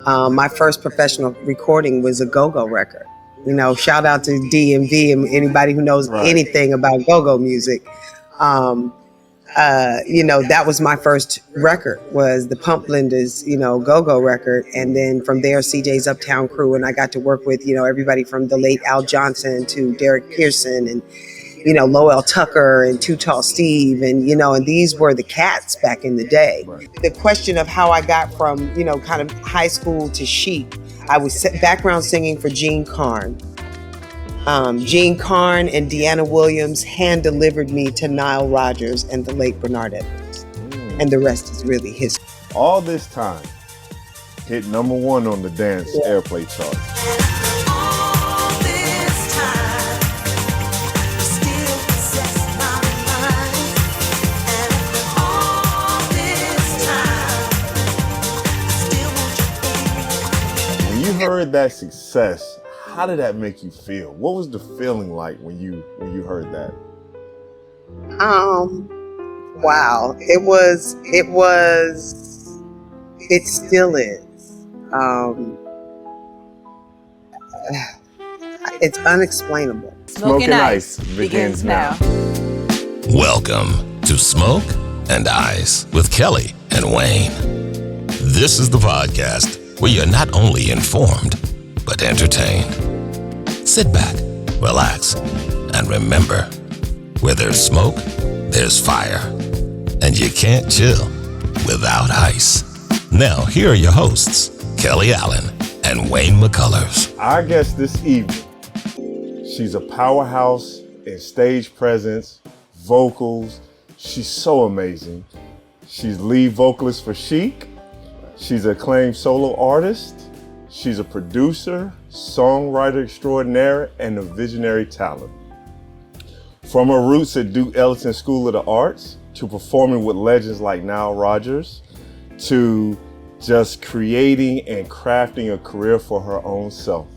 My first professional recording was a go-go record. Shout out to DMV and anybody who knows anything about go-go music. That was my first record, was the Pump Blenders, go-go record. And then from there, CJ's Uptown Crew. And I got to work with, everybody from the late Al Johnson to Derek Pearson and, Lowell Tucker and Too Tall Steve. And, and these were the cats back in the day. Right. The question of how I got from, kind of high school to Chic, I was background singing for Gene Carn. Gene Carn and Deanna Williams hand-delivered me to Nile Rodgers and the late Bernard Edwards. And the rest is really history. All this time, hit number 1 on the dance airplay chart. When you heard that success, how did that make you feel? What was the feeling like when you heard that? Wow. It still is. It's unexplainable. Smoke and Ice begins now. Welcome to Smoke and Ice with Kelly and Wayne. This is the podcast where you're not only informed, but entertained. Sit back, relax, and remember, where there's smoke, there's fire, and you can't chill without ice. Now, here are your hosts, Kelly Allen and Wayne McCullers. Our guest this evening, she's a powerhouse in stage presence, vocals. She's so amazing. She's lead vocalist for Chic. She's an acclaimed solo artist. She's a producer, songwriter extraordinaire, and a visionary talent. From her roots at Duke Ellington School of the Arts, to performing with legends like Nile Rodgers, to just creating and crafting a career for her own self.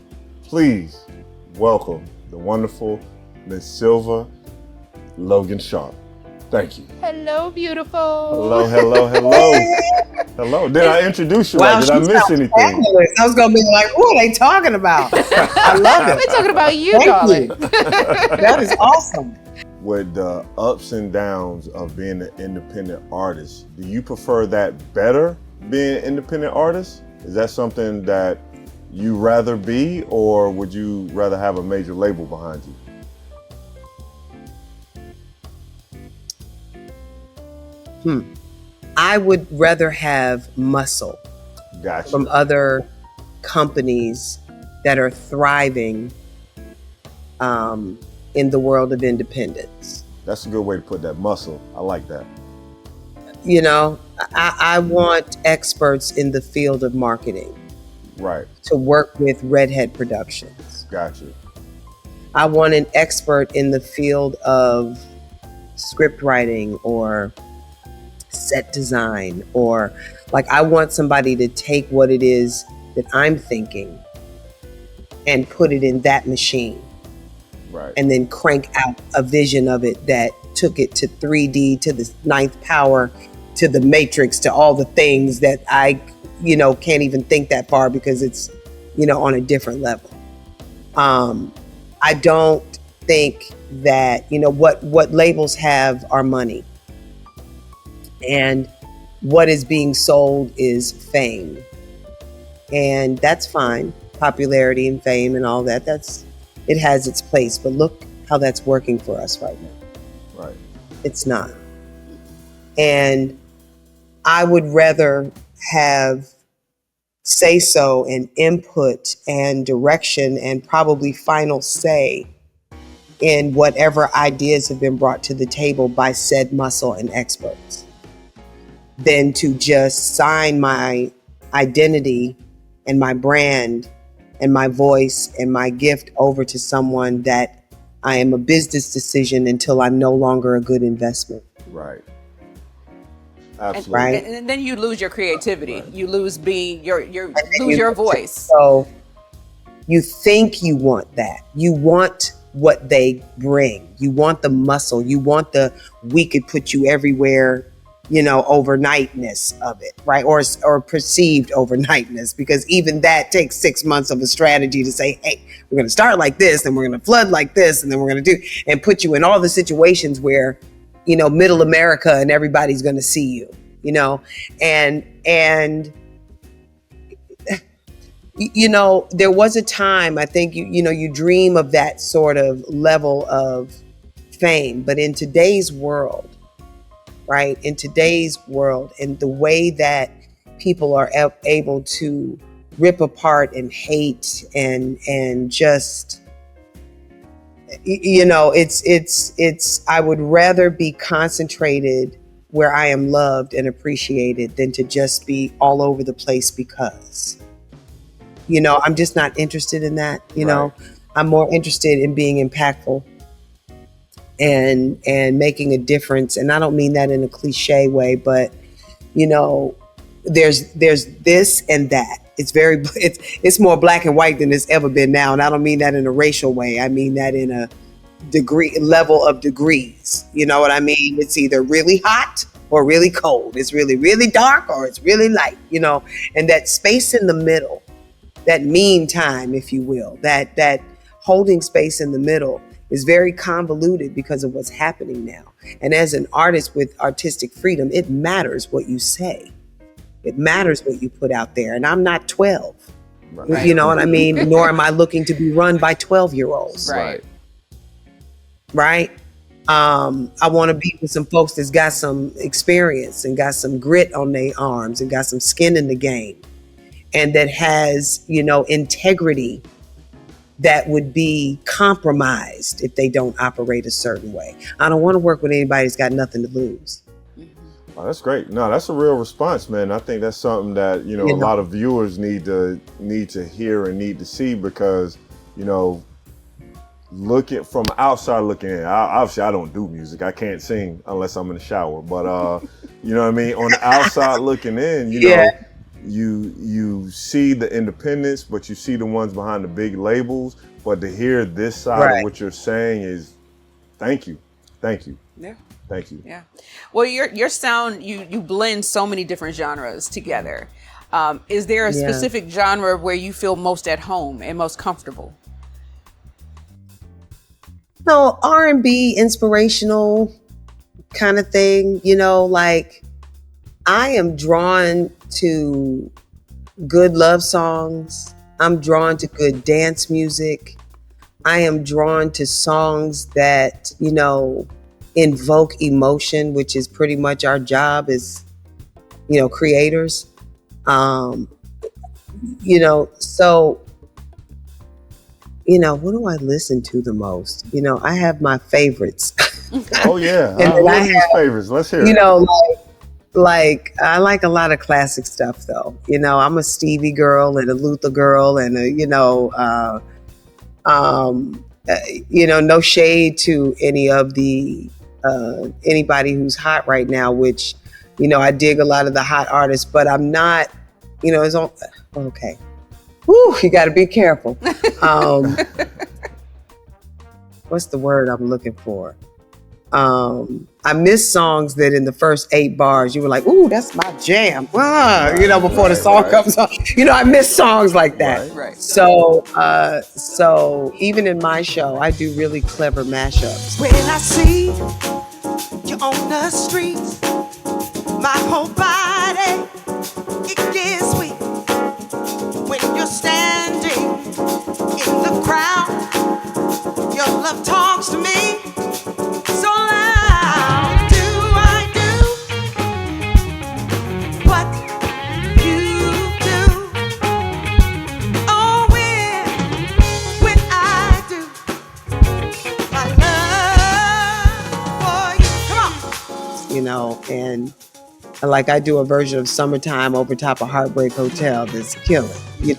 Please welcome the wonderful Miss Sylver Logan Sharp. Thank you. Hello, beautiful. Hello. Hello. Did I introduce you right? Did I miss anything? Fabulous. I was going to be like, what are they talking about? I love it. We're talking about you, Thank darling. you. That is awesome. With the ups and downs of being an independent artist, do you prefer that better, being an independent artist? Is that something that you rather be, or would you rather have a major label behind you? I would rather have muscle from other companies that are thriving in the world of independence. That's a good way to put that, muscle. I like that. I want experts in the field of marketing. Right. To work with Redhead Productions. Gotcha. I want an expert in the field of script writing or set design, or I want somebody to take what it is that I'm thinking and put it in that machine. Right. And then crank out a vision of it that took it to 3D, to the ninth power, to the matrix, to all the things that I, can't even think that far because it's, on a different level. I don't think that, what labels have are money. And what is being sold is fame. And that's fine. Popularity and fame and all that, it has its place. But look how that's working for us right now. Right. It's not. And I would rather have say-so and input and direction and probably final say in whatever ideas have been brought to the table by said muscle and experts, than to just sign my identity and my brand and my voice and my gift over to someone that I am a business decision until I'm no longer a good investment. Right. Absolutely. Right. And then you lose your creativity. Right. You lose your voice. So you think you want that. You want what they bring. You want the muscle. You want we could put you everywhere overnightness of it, right? Or perceived overnightness, because even that takes 6 months of a strategy to say, hey, we're going to start like this, and we're going to flood like this, and then we're going to do, and put you in all the situations where, middle America and everybody's going to see you, and there was a time, I think, you dream of that sort of level of fame, but in today's world, right? In today's world, and the way that people are able to rip apart and hate and just, it's, I would rather be concentrated where I am loved and appreciated than to just be all over the place because, I'm just not interested in that, Right. I'm more interested in being impactful and making a difference. And I don't mean that in a cliche way, but there's this and that. It's more black and white than it's ever been now. And I don't mean that in a racial way. I mean that in a level of degrees. You know what I mean? It's either really hot or really cold. It's really, really dark or it's really light, and that space in the middle, that mean time, if you will, that holding space in the middle is very convoluted because of what's happening now. And as an artist with artistic freedom, it matters what you say. It matters what you put out there. And I'm not 12. Right. You know what I mean? Nor am I looking to be run by 12-year-olds. Right. Right? I want to be with some folks that's got some experience and got some grit on their arms and got some skin in the game, and that has, integrity that would be compromised if they don't operate a certain way. I don't want to work with anybody that's got nothing to lose. Oh, that's great. No, that's a real response, man. I think that's something that, a lot of viewers need to hear and need to see, because, from outside looking in, obviously I don't do music. I can't sing unless I'm in the shower, but, you know what I mean? On the outside looking in, Yeah. You see the independents, but you see the ones behind the big labels. But to hear this side Right. of what you're saying is, thank you. Yeah. Thank you. Yeah. Well, your sound, you blend so many different genres together. Is there a specific genre where you feel most at home and most comfortable? No, R&B, inspirational kind of thing, like I am drawn to good love songs. I'm drawn to good dance music. I am drawn to songs that, invoke emotion, which is pretty much our job as, creators. So, what do I listen to the most? I have my favorites. Oh yeah. And What I are these favorites? Let's hear it. Like I like a lot of classic stuff though. I'm a Stevie girl and a Luther girl and no shade to any of the anybody who's hot right now, which, I dig a lot of the hot artists, but I'm not, it's all okay. Whew, you got to be careful. What's the word I'm looking for? I miss songs that in the first 8 bars, you were like, ooh, that's my jam. Before the song comes on. I miss songs like that. Right. So even in my show, I do really clever mashups. When I see you on the streets, my whole body, it gets weak. When you're standing in the crowd, your love talks to me so loud. Do I do what you do? Oh, when I do my love for you. Come on. And I do a version of Summertime over top of Heartbreak Hotel that's killing.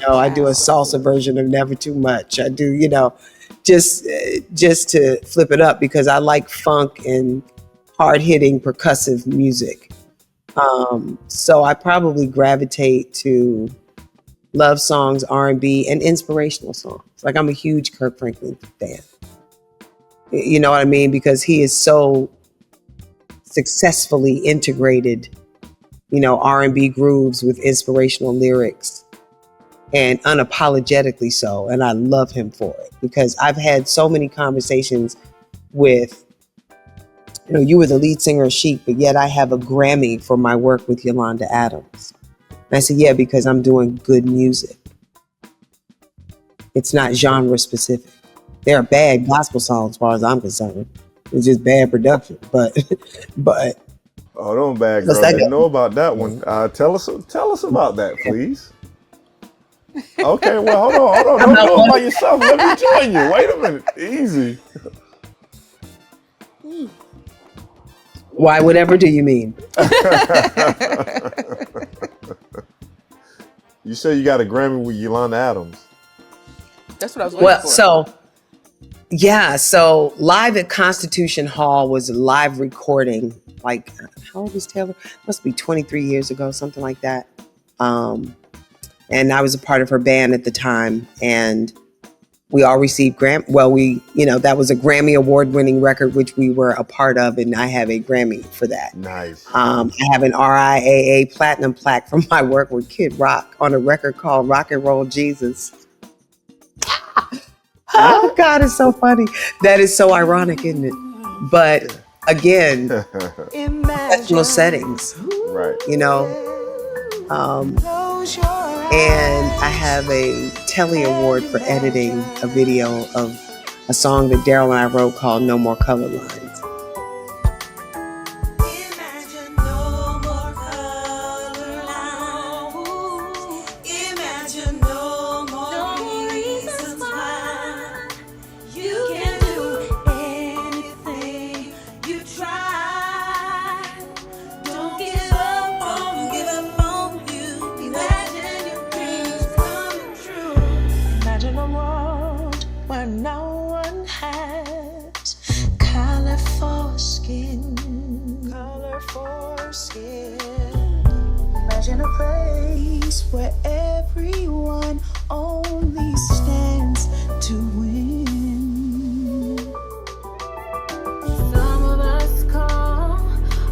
I do a salsa version of Never Too Much. I do, just to flip it up because I like funk and hard-hitting percussive music. So I probably gravitate to love songs, R&B, and inspirational songs. Like I'm a huge Kirk Franklin fan. You know what I mean? Because he is so successfully integrated, R&B grooves with inspirational lyrics, and unapologetically so. And I love him for it, because I've had so many conversations with, you were the lead singer of Chic, but yet I have a Grammy for my work with Yolanda Adams. And I said, yeah, because I'm doing good music. It's not genre specific. There are bad gospel songs as far as I'm concerned. It's just bad production. But oh, don't bad girl. I didn't know about that one. Tell us about that, please. Okay, well, hold on. Don't go by yourself. Let me join you. Wait a minute. Easy. Why, whatever do you mean? You said you got a Grammy with Yolanda Adams. That's what I was looking for. So Live at Constitution Hall was a live recording. Like, how old is Taylor? Must be 23 years ago, something like that. And I was a part of her band at the time, and we all received that was a Grammy award-winning record, which we were a part of, and I have a Grammy for that. Nice. I have an RIAA platinum plaque from my work with Kid Rock on a record called Rock and Roll Jesus. Oh God, it's so funny. That is so ironic, isn't it? But again, professional settings, right? And I have a Telly Award for editing a video of a song that Daryl and I wrote called No More Color Lines. Imagine no more color lines. Imagine no more reasons why. You can do anything you try. Don't give up on you. Imagine your dreams coming true. Imagine a world where no one has color for skin. Imagine a place where everyone only stands to win. Some of us call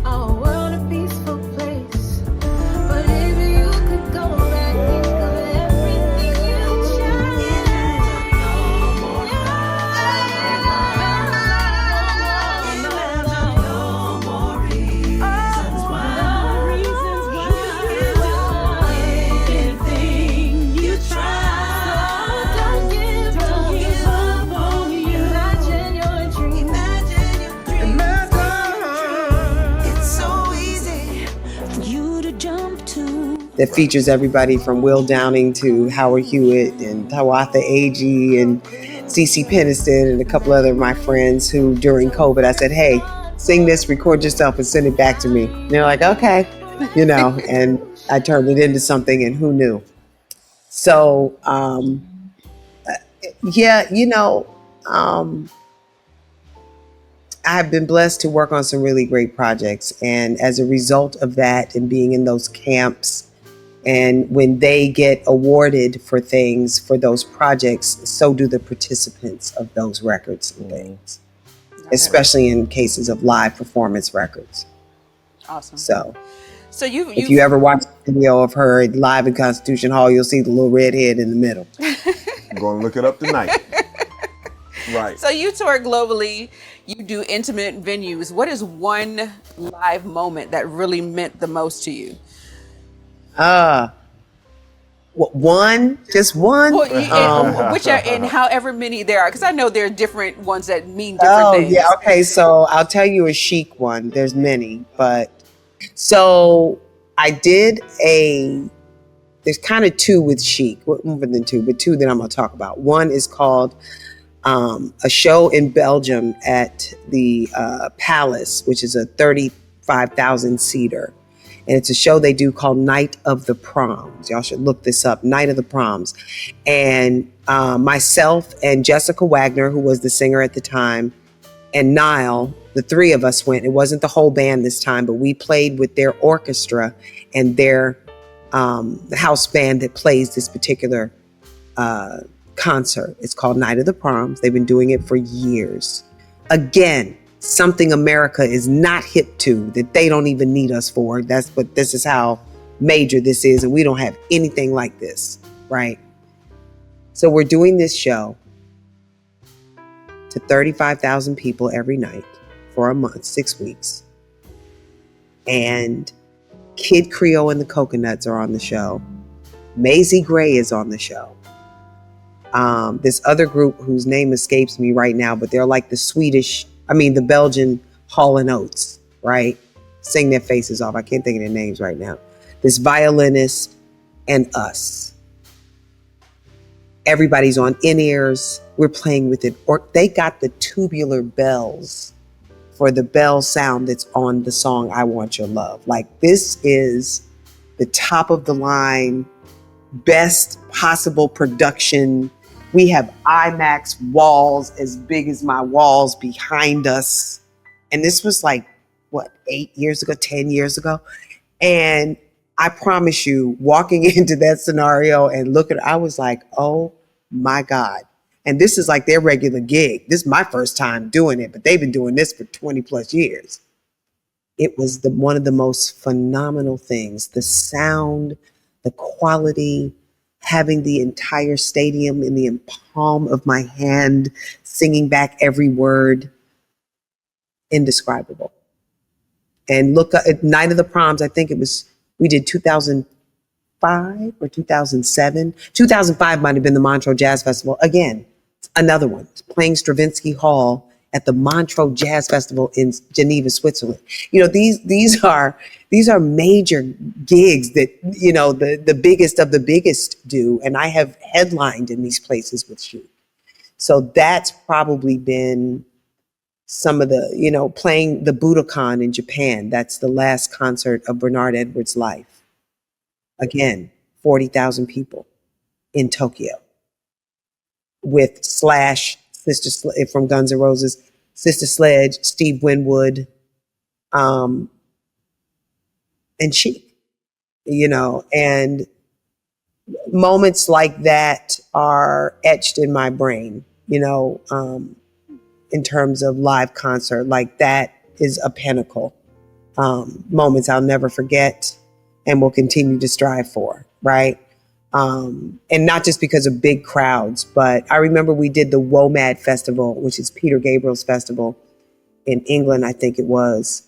our world a peaceful place, but if you could go back, think of everything you tried. No more reasons why. Anything you try. Don't give up on you. Imagine your dream. It's so easy for you to jump to. That features everybody from Will Downing to Howard Hewitt and Tawatha Agee and CeCe Peniston and a couple other of my friends who, during COVID, I said, hey, sing this, record yourself, and send it back to me. And they're like, okay, and I turned it into something, and who knew? So, I've been blessed to work on some really great projects. And as a result of that and being in those camps, and when they get awarded for things for those projects, so do the participants of those records and things, especially in cases of live performance records. Awesome. So if you ever watch a video of her live in Constitution Hall, you'll see the little red head in the middle. I'm going to look it up tonight. Right. So you tour globally, you do intimate venues. What is one live moment that really meant the most to you? One? Just one? Well, and however many there are, because I know there are different ones that mean different things. Yeah, okay, so I'll tell you a Chic one. There's many, but so I did there's kind of two with Chic, more than two, but two that I'm going to talk about. One is called a show in Belgium at the Palace, which is a 35,000 seater. And it's a show they do called Night of the Proms. Y'all should look this up, Night of the Proms. And myself and Jessica Wagner, who was the singer at the time, and Niall, the three of us went. It wasn't the whole band this time, but we played with their orchestra and their house band that plays this particular concert. It's called Night of the Proms. They've been doing it for years. Again, something America is not hip to, that they don't even need us for. This is how major this is, and we don't have anything like this, right? So we're doing this show to 35,000 people every night for a month, 6 weeks. And Kid Creole and the Coconuts are on the show. Maisie Gray is on the show. This other group whose name escapes me right now, but they're like the Belgian Hall & Oates, right? Sing their faces off. I can't think of their names right now. This violinist and us. Everybody's on in-ears. We're playing with it. Or they got the tubular bells for the bell sound that's on the song I Want Your Love. Like, this is the top of the line, best possible production. We have IMAX walls as big as my walls behind us. And this was like, 8 years ago, 10 years ago. And I promise you, walking into that scenario and I was like, oh my God. And this is like their regular gig. This is my first time doing it, but they've been doing this for 20 plus years. It was one of the most phenomenal things. The sound, the quality, having the entire stadium in the palm of my hand, singing back every word, indescribable. And look at Night of the Proms, I think we did 2005 or 2007. 2005 might have been the Montreux Jazz Festival. Again, another one, playing Stravinsky Hall at the Montreux Jazz Festival in Geneva, Switzerland. These are major gigs that, the biggest of the biggest do. And I have headlined in these places with Chic. So that's probably been some of the, playing the Budokan in Japan. That's the last concert of Bernard Edwards' life. Again, 40,000 people in Tokyo with Slash, from Guns N' Roses, Sister Sledge, Steve Winwood, and Chic, and moments like that are etched in my brain, in terms of live concert. Like, that is a pinnacle. Moments I'll never forget and will continue to strive for, right? And not just because of big crowds, but I remember we did the WOMAD Festival, which is Peter Gabriel's festival in England, I think it was.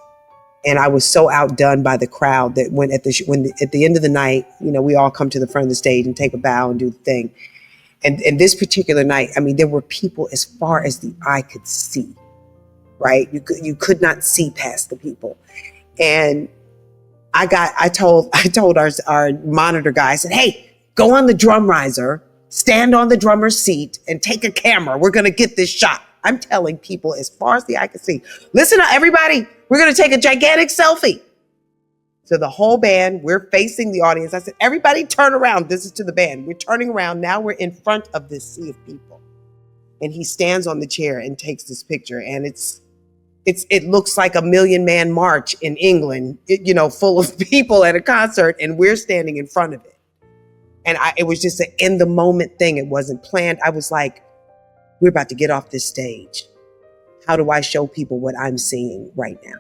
And I was so outdone by the crowd that when at the end of the night, we all come to the front of the stage and take a bow and do the thing. And this particular night, there were people as far as the eye could see, right? You could not see past the people. And I told our monitor guy, I said, hey, go on the drum riser, stand on the drummer's seat and take a camera. We're going to get this shot. I'm telling people as far as the eye can see, listen up, everybody, we're going to take a gigantic selfie. So the whole band, we're facing the audience. I said, everybody turn around. This is to the band. We're turning around. Now we're in front of this sea of people. And he stands on the chair and takes this picture. And it looks like a 1,000,000-man march in England, full of people at a concert, and we're standing in front of it. And it was just an in the moment thing. It wasn't planned. I was like, we're about to get off this stage. How do I show people what I'm seeing right now?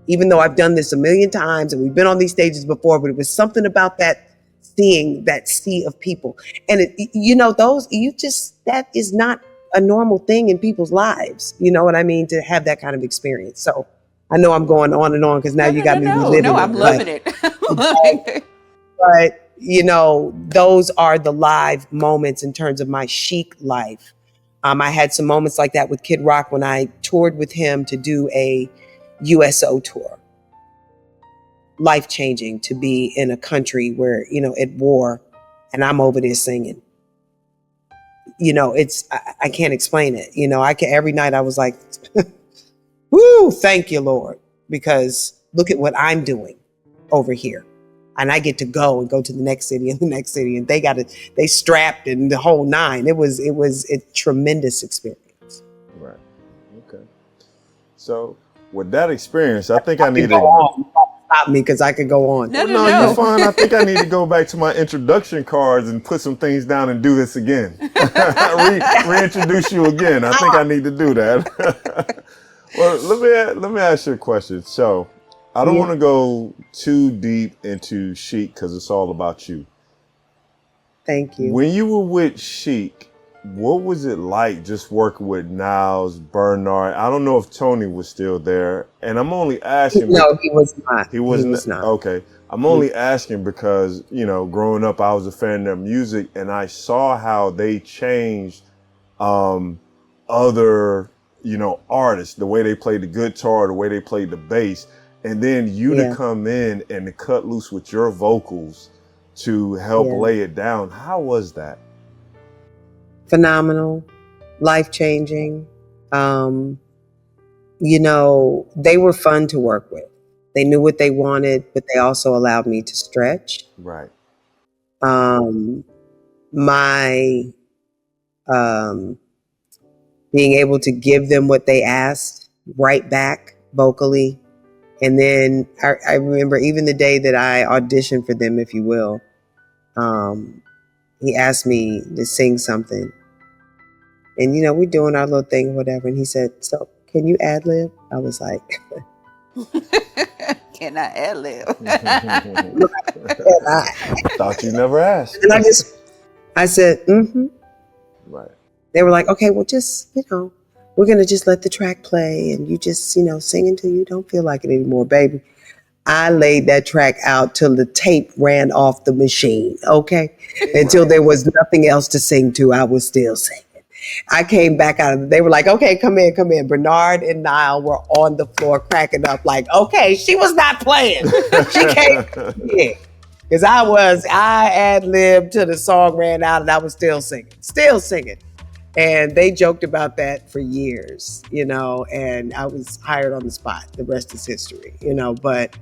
Even though I've done this a million times and we've been on these stages before, but it was something about that, seeing that sea of people. And that is not a normal thing in people's lives. You know what I mean? To have that kind of experience. So I know I'm going on and on because now you got me reliving it. No, I'm loving it. But, those are the live moments in terms of my Chic life. I had some moments like that with Kid Rock when I toured with him to do a USO tour. Life-changing to be in a country where, at war, and I'm over there singing. I can't explain it. Every night I was like, woo, thank you, Lord, because look at what I'm doing over here. And I get to go to the next city and the next city, and they strapped and the whole nine. It was a tremendous experience. Right. Okay. So with that experience, I think I need to stop me because I could go on. No, you're fine. I think I need to go back to my introduction cards and put some things down and do this again. Reintroduce you again. I think I need to do that. Well, let me ask you a question. So, I don't want to go too deep into Chic because it's all about you. Thank you. When you were with Chic, what was it like just working with Niles, Bernard? I don't know if Tony was still there, and I'm only asking. No, he was not. He was not. Okay. I'm only asking because, growing up, I was a fan of their music, and I saw how they changed other, artists, the way they played the guitar, the way they played the bass, and then to come in and to cut loose with your vocals to help lay it down. How was that? Phenomenal, life-changing. They were fun to work with. They knew what they wanted, but they also allowed me to stretch. Right. My being able to give them what they asked right back vocally. And then I remember even the day that I auditioned for them, if you will, he asked me to sing something. And, we're doing our little thing or whatever. And he said, so can you ad-lib? I was like... Can I ad-lib? Thought you never asked. And I said, mm-hmm. Right. They were like, okay, well, just, we're going to just let the track play and you just, sing until you don't feel like it anymore, baby. I laid that track out till the tape ran off the machine, okay? Until there was nothing else to sing to, I was still singing. I came back out of it. They were like, okay, come in. Bernard and Niall were on the floor cracking up like, okay, she was not playing. She came in. Because I ad-libbed till the song ran out and I was still singing. And they joked about that for years, and I was hired on the spot. The rest is history, but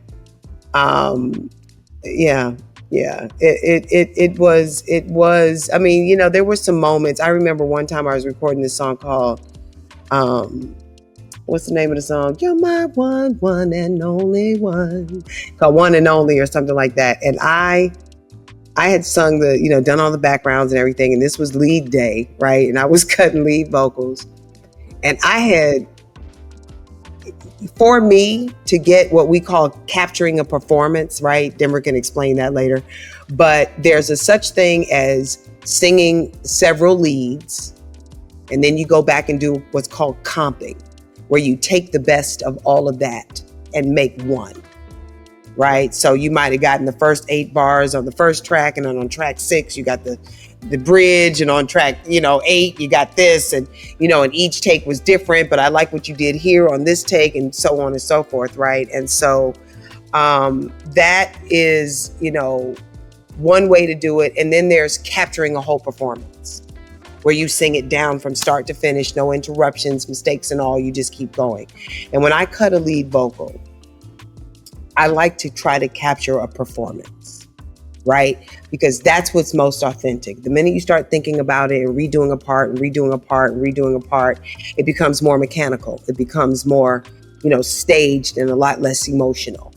it was, there were some moments. I remember one time I was recording this song called, what's the name of the song? You're my one and only one. Called One and Only or something like that. And I had sung done all the backgrounds and everything. And this was lead day, right? And I was cutting lead vocals. And for me to get what we call capturing a performance, right? Denver can explain that later. But there's a such thing as singing several leads. And then you go back and do what's called comping, where you take the best of all of that and make one, right? So you might have gotten the first 8 bars on the first track, and then on track 6, you got the bridge, and on track, 8, you got this, and, and each take was different, but I like what you did here on this take, and so on and so forth, right? And so that is, one way to do it. And then there's capturing a whole performance, where you sing it down from start to finish, no interruptions, mistakes and all, you just keep going. And when I cut a lead vocal, I like to try to capture a performance, right? Because that's what's most authentic. The minute you start thinking about it and redoing a part, it becomes more mechanical. It becomes more, staged and a lot less emotional,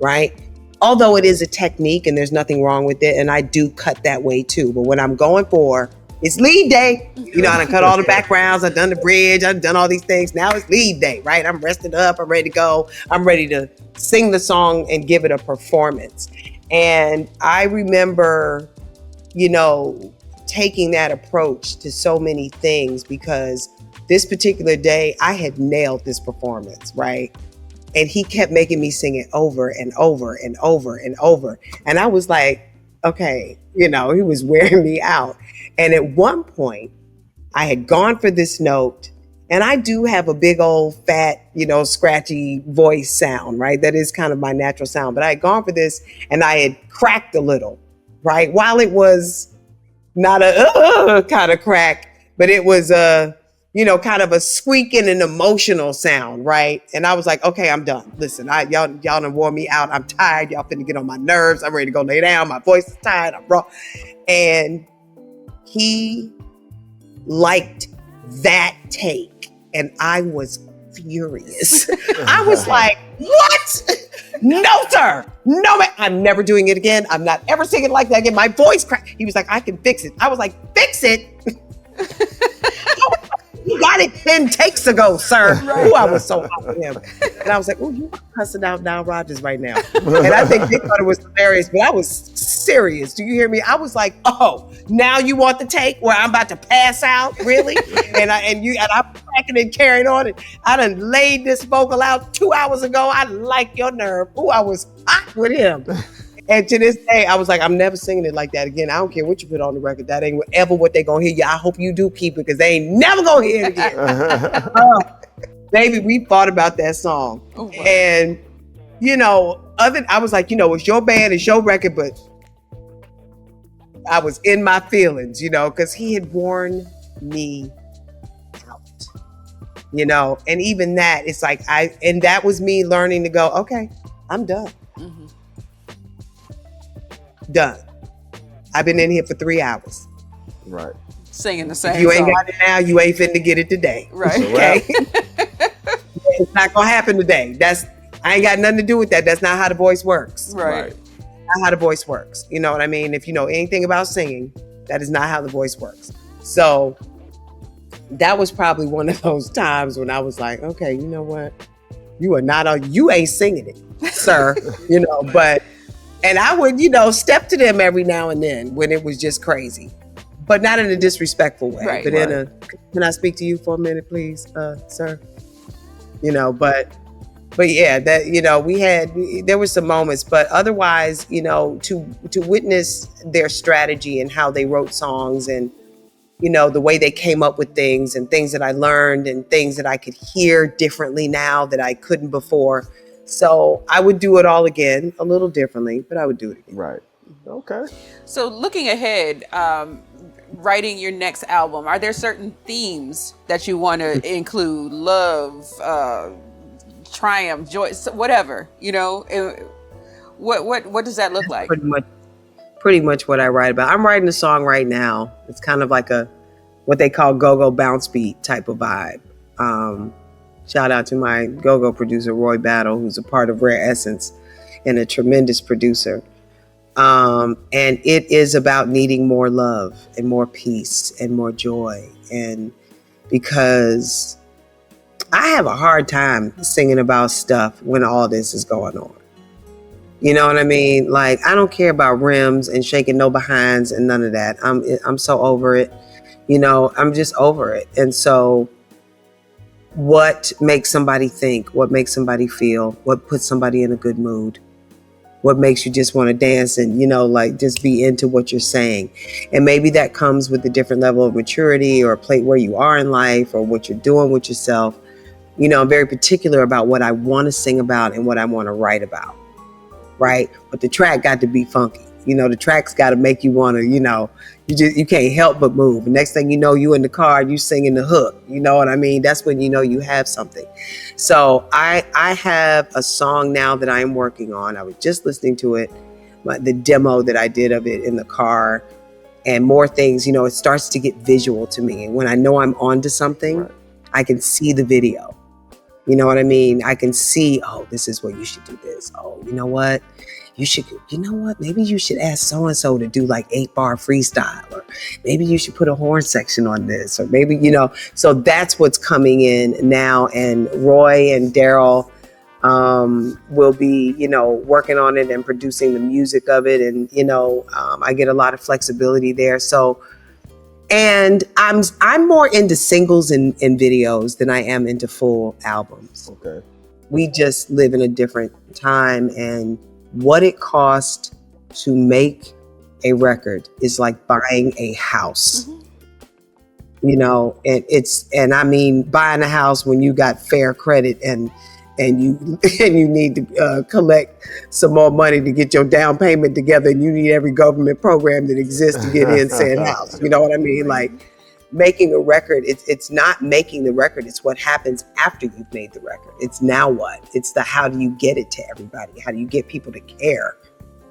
right? Although it is a technique and there's nothing wrong with it, and I do cut that way too. But when I'm going for, it's lead day, I done cut all the backgrounds, I've done the bridge, I've done all these things. Now it's lead day, right? I'm rested up, I'm ready to go. I'm ready to sing the song and give it a performance. And I remember, taking that approach to so many things, because this particular day I had nailed this performance, right? And he kept making me sing it over and over and over and over. And I was like, okay, he was wearing me out. And at one point, I had gone for this note, and I do have a big old fat, scratchy voice sound, right? That is kind of my natural sound. But I had gone for this, and I had cracked a little, right? While it was not a kind of crack, but it was kind of a squeaking and emotional sound, right? And I was like, okay, I'm done. Listen, y'all done wore me out. I'm tired. Y'all finna get on my nerves. I'm ready to go lay down. My voice is tired. I'm raw. And he liked that take, and I was furious. I was like, what? No, sir. No, man. I'm never doing it again. I'm not ever singing like that again. My voice cracked. He was like, I can fix it. I was like, fix it? You got got it 10 takes ago, sir. Ooh, I was so hot with him. And I was like, oh, you cussing out Nile Rodgers right now. And I think they thought it was hilarious, but I was serious. Do you hear me? I was like, oh, now you want the take where I'm about to pass out? Really? and I'm cracking and carrying on. And I done laid this vocal out 2 hours ago. I like your nerve. Ooh, I was hot with him. And to this day, I was like, I'm never singing it like that again. I don't care what you put on the record. That ain't ever what they gonna hear you. I hope you do keep it because they ain't never gonna hear it again. Baby, we thought about that song. Oh, wow. And, I was like, it's your band, it's your record, but I was in my feelings, because he had worn me out, and even that, it's like, and that was me learning to go, okay, I'm done. Mm-hmm. Done. I've been in here for 3 hours. Right. Singing the same if you ain't song. got it now, you ain't finna get it today. Right. Okay. It's not gonna happen today. I ain't got nothing to do with that. That's not how the voice works. Right. Not how the voice works. You know what I mean? If you know anything about singing, that is not how the voice works. So that was probably one of those times when I was like, okay, you know what? You ain't singing it, sir. But and I would, step to them every now and then when it was just crazy, but not in a disrespectful way. Right, but can I speak to you for a minute, please, sir? But yeah, that, there were some moments, but otherwise, to witness their strategy and how they wrote songs and, the way they came up with things and things that I learned and things that I could hear differently now that I couldn't before. So I would do it all again, a little differently, but I would do it again. Right. Okay. So looking ahead, writing your next album, are there certain themes that you want to include? Love, triumph, joy, whatever, what does that look like? Pretty much what I write about. I'm writing a song right now. It's kind of like what they call go-go bounce beat type of vibe. Shout out to my go-go producer, Roy Battle, who's a part of Rare Essence and a tremendous producer. And it is about needing more love and more peace and more joy. And because I have a hard time singing about stuff when all this is going on. You know what I mean? Like, I don't care about rims and shaking no behinds and none of that. I'm so over it. I'm just over it. And so what makes somebody think, what makes somebody feel, what puts somebody in a good mood, what makes you just want to dance and, just be into what you're saying. And maybe that comes with a different level of maturity or a place where you are in life or what you're doing with yourself. I'm very particular about what I want to sing about and what I want to write about. Right. But the track got to be funky. The track's got to make you want to, you can't help but move. The next thing you know, you in the car, you singing the hook. You know what I mean? That's when you have something. So I have a song now that I'm working on. I was just listening to it, the demo that I did of it in the car, and more things. It starts to get visual to me. And when I know I'm onto something, right, I can see the video. You know what I mean? I can see, oh, this is where you should do this. Oh, you know what? Maybe you should ask so-and-so to do like 8-bar freestyle, or maybe you should put a horn section on this, or maybe, so that's what's coming in now. And Roy and Daryl will be, working on it and producing the music of it. And, I get a lot of flexibility there. So, and I'm more into singles and videos than I am into full albums. Okay. We just live in a different time, and what it costs to make a record is like buying a house. Mm-hmm. And I mean buying a house when you got fair credit and you need to collect some more money to get your down payment together, and you need every government program that exists to get in said house. You know what I mean? Like, making a record, it's not making the record, it's what happens after you've made the record. It's now what? It's how do you get it to everybody? How do you get people to care?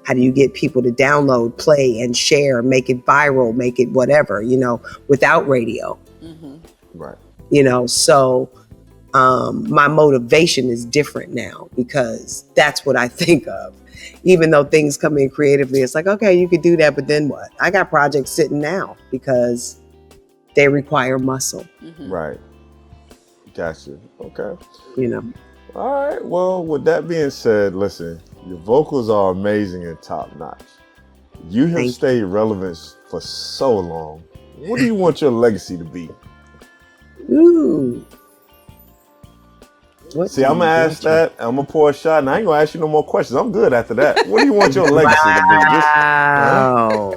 How do you get people to download, play, and share, make it viral, make it whatever, without radio? Mm-hmm. Right. So my motivation is different now, because that's what I think of. Even though things come in creatively, it's like, okay, you could do that, but then what? I got projects sitting now because they require muscle. Mm-hmm. Right. Gotcha. Okay. you know. All right. Well, with that being said, listen, your vocals are amazing and top notch. You have Thank stayed relevant for so long. What do you want your legacy to be? Ooh. What See, do I'm you gonna ask want your- that. I'm gonna pour a shot, and I ain't gonna ask you no more questions. I'm good after that. What do you want your legacy to be? Wow.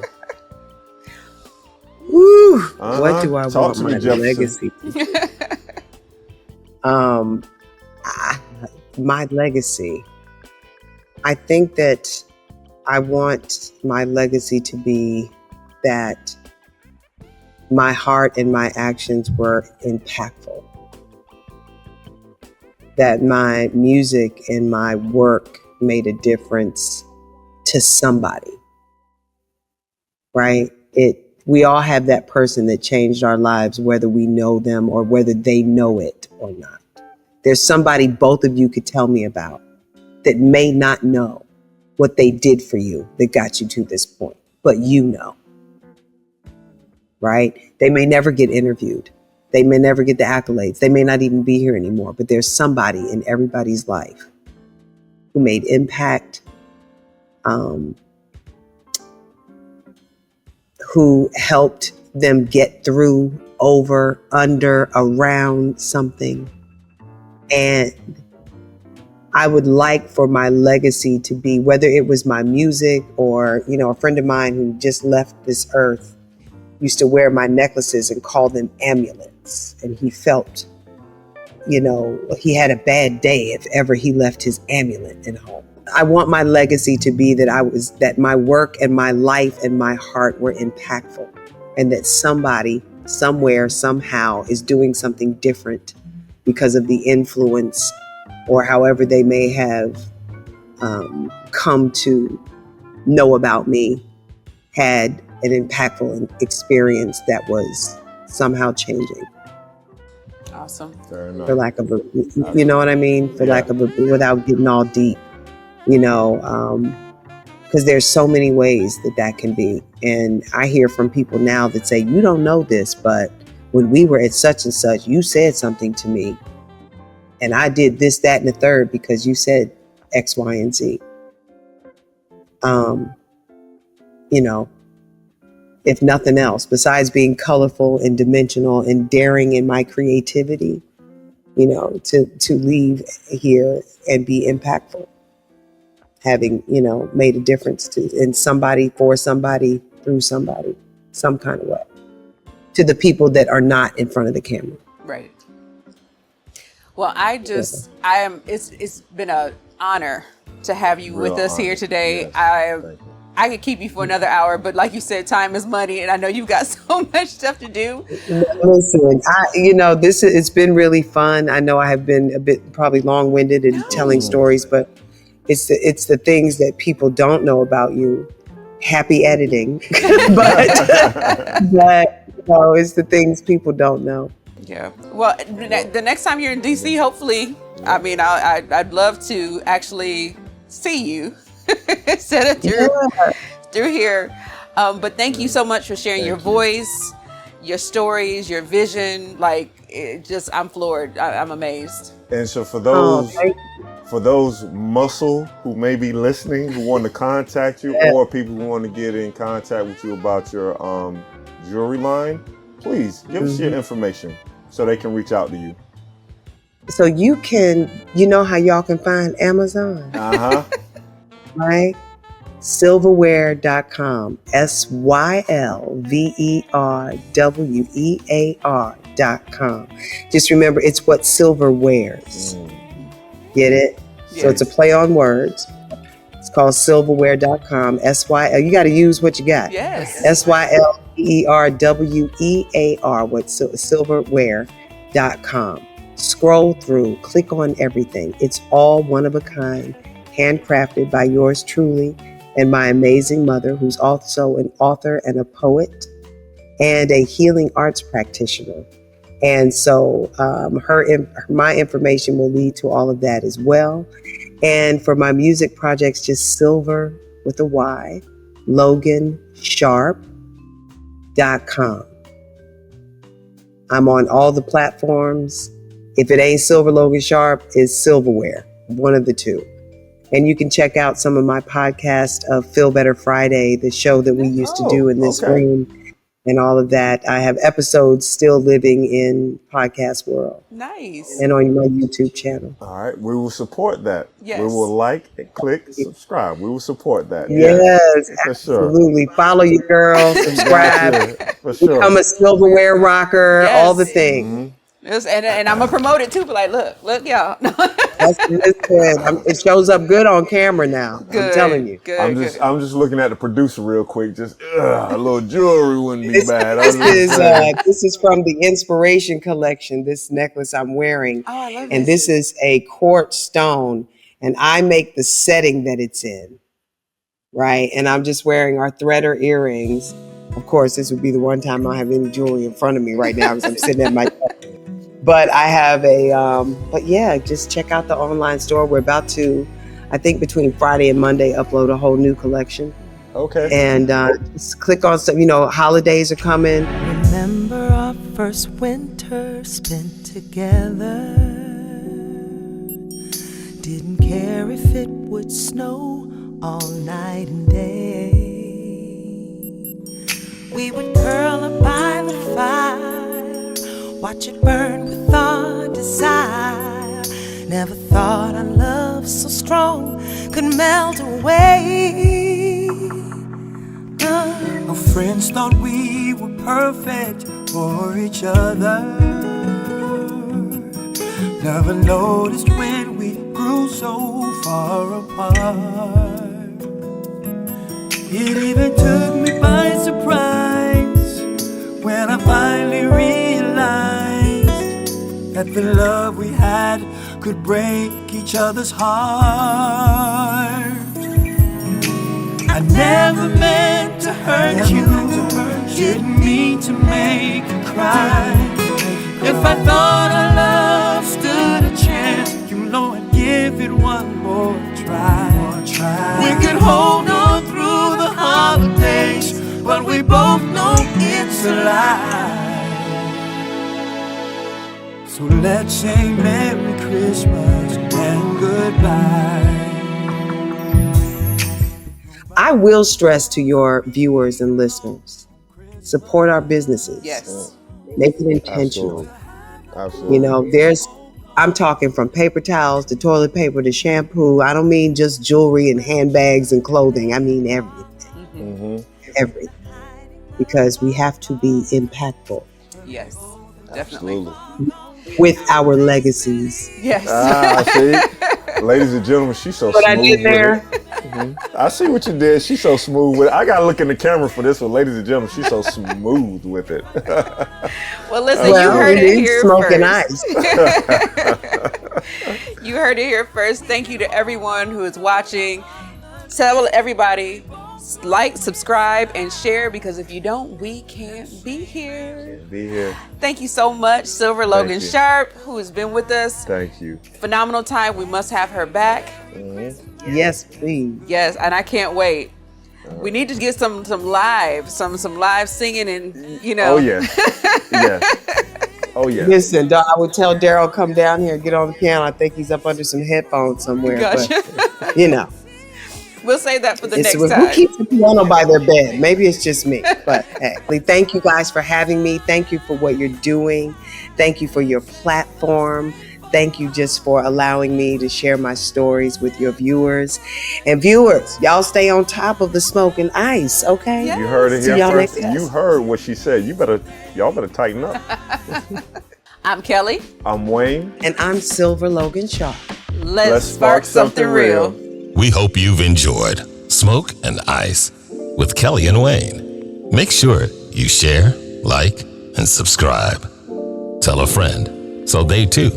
Woo. What do I Talk want to me, my Jefferson. legacy? um, my legacy. I think that I want my legacy to be that my heart and my actions were impactful. That my music and my work made a difference to somebody, right? We all have that person that changed our lives, whether we know them or whether they know it or not. There's somebody both of you could tell me about that may not know what they did for you that got you to this point, but you know, right? They may never get interviewed. They may never get the accolades. They may not even be here anymore, but there's somebody in everybody's life who made impact, who helped them get through, over, under, around something. And I would like for my legacy to be, whether it was my music or, a friend of mine who just left this earth used to wear my necklaces and call them amulets. And he felt, he had a bad day if ever he left his amulet at home. I want my legacy to be that my work and my life and my heart were impactful, and that somebody, somewhere, somehow is doing something different because of the influence or however they may have come to know about me, had an impactful experience that was somehow changing. Awesome. Fair enough. For lack of a, you know what I mean? For lack of a, without getting all deep, because there's so many ways that can be. And I hear from people now that say, you don't know this, but when we were at such and such, you said something to me. And I did this, that, and the third because you said X, Y, and Z. If nothing else, besides being colorful and dimensional and daring in my creativity, to leave here and be impactful, having, made a difference in somebody, for somebody, through somebody, some kind of way, to the people that are not in front of the camera. Right. Well, it's been an honor to have you with us here today. Yes. I could keep you for another hour, but like you said, time is money, and I know you've got so much stuff to do. Listen, it's been really fun. I know I have been a bit probably long-winded in telling stories, but it's the things that people don't know about you. Happy editing, but it's the things people don't know. Yeah. Well, the next time you're in DC, hopefully, I'd love to actually see you instead of through here. But thank you so much for sharing your voice, your stories, your vision. I'm floored. I'm amazed. And so for those muscle who may be listening, who want to contact you, or people who want to get in contact with you about your jewelry line, please give us your information so they can reach out to you. So you know how y'all can find Amazon? Right? Sylverwear.com. SYLVERWEAR.com. Just remember, it's what Sylver wears. Get it? Yes. So it's a play on words. It's called Sylverwear.com. You got to use what you got. Yes. SYLVERWEAR. What Sylverwear.com. Scroll through, click on everything. It's all one of a kind, handcrafted by yours truly and my amazing mother, who's also an author and a poet and a healing arts practitioner. And so my information will lead to all of that as well. And for my music projects, just Sylver with a Y, Logan Sharp.com. I'm on all the platforms. If it ain't Sylver Logan Sharp, it's Silverware, one of the two. And you can check out some of my podcasts of Feel Better Friday, the show that we used to do in this room, and all of that. I have episodes still living in podcast world. Nice. And on my YouTube channel. All right. We will support that. Yes. We will like and click, subscribe. We will support that. Yes, for sure. absolutely. Follow your girl, subscribe, For sure. become a silverware rocker, Yes. all the things. Mm-hmm. Yes, and I'm gonna promote it too. But like, look, y'all. It shows up good on camera now. Good, I'm telling you. Good, I'm just looking at the producer real quick. Just a little jewelry wouldn't be bad. This is from the Inspiration Collection. This necklace I'm wearing, Oh, I love and this is a quartz stone, and I make the setting that it's in, right? And I'm just wearing our threader earrings. Of course, this would be the one time I have any jewelry in front of me right now because I'm sitting at my desk. But I have but yeah, just check out the online store. We're about to, I think between Friday and Monday, upload a whole new collection. Okay. And just click on some, holidays are coming. Remember our first winter spent together. Didn't care if it would snow all night and day. We would curl up by the fire, watch it burn with our desire. Never thought our love so strong could melt away. Our friends thought we were perfect for each other. Never noticed when we grew so far apart. It even took me by surprise when I finally realized that the love we had could break each other's heart. I never meant to hurt you, didn't mean to make you cry. If I thought our love stood a chance, I'd give it one more try. We could hold on through the holidays, but we both know it's a lie. So let's say Merry Christmas and goodbye. I will stress to your viewers and listeners, support our businesses. Yes. Make it intentional. Absolutely. I'm talking from paper towels to toilet paper to shampoo. I don't mean just jewelry and handbags and clothing. I mean everything. Mm-hmm. Everything. Because we have to be impactful. Yes. Definitely. Absolutely. With our legacies. Yes. See? Ladies and gentlemen, she's so What smooth I did there? with it. Mm-hmm. I see what you did. She's so smooth with it. I gotta look in the camera for this one, ladies and gentlemen. She's so smooth with it. Well, listen, you heard it here smoking first. Ice. You heard it here first. Thank you to everyone who is watching. Tell everybody, like, subscribe, and share, because if you don't, we can't be here. Thank you so much, Sylver Logan Sharp, who has been with us. Thank you. Phenomenal time. We must have her back. Mm-hmm. Yes, please. Yes, and I can't wait. We need to get some live singing and Oh yeah. Yeah. Oh yeah. Listen, I would tell Daryl, come down here, get on the piano. I think he's up under some headphones somewhere. Gotcha. But, We'll save that for the next who time. keeps the piano by their bed? Maybe it's just me. But hey, thank you guys for having me. Thank you for what you're doing. Thank you for your platform. Thank you just for allowing me to share my stories with your viewers. And viewers, y'all stay on top of the smoking ice, okay? Yes. You heard it See here y'all first. next time. You heard what she said. Y'all better tighten up. I'm Kelly. I'm Wayne. And I'm Sylver Logan Sharp. Let's spark something real. We hope you've enjoyed Smoke and Ice with Kelly and Wayne. Make sure you share, like, and subscribe. Tell a friend so they too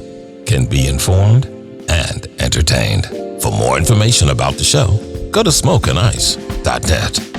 can be informed and entertained. For more information about the show, go to smokeandice.net.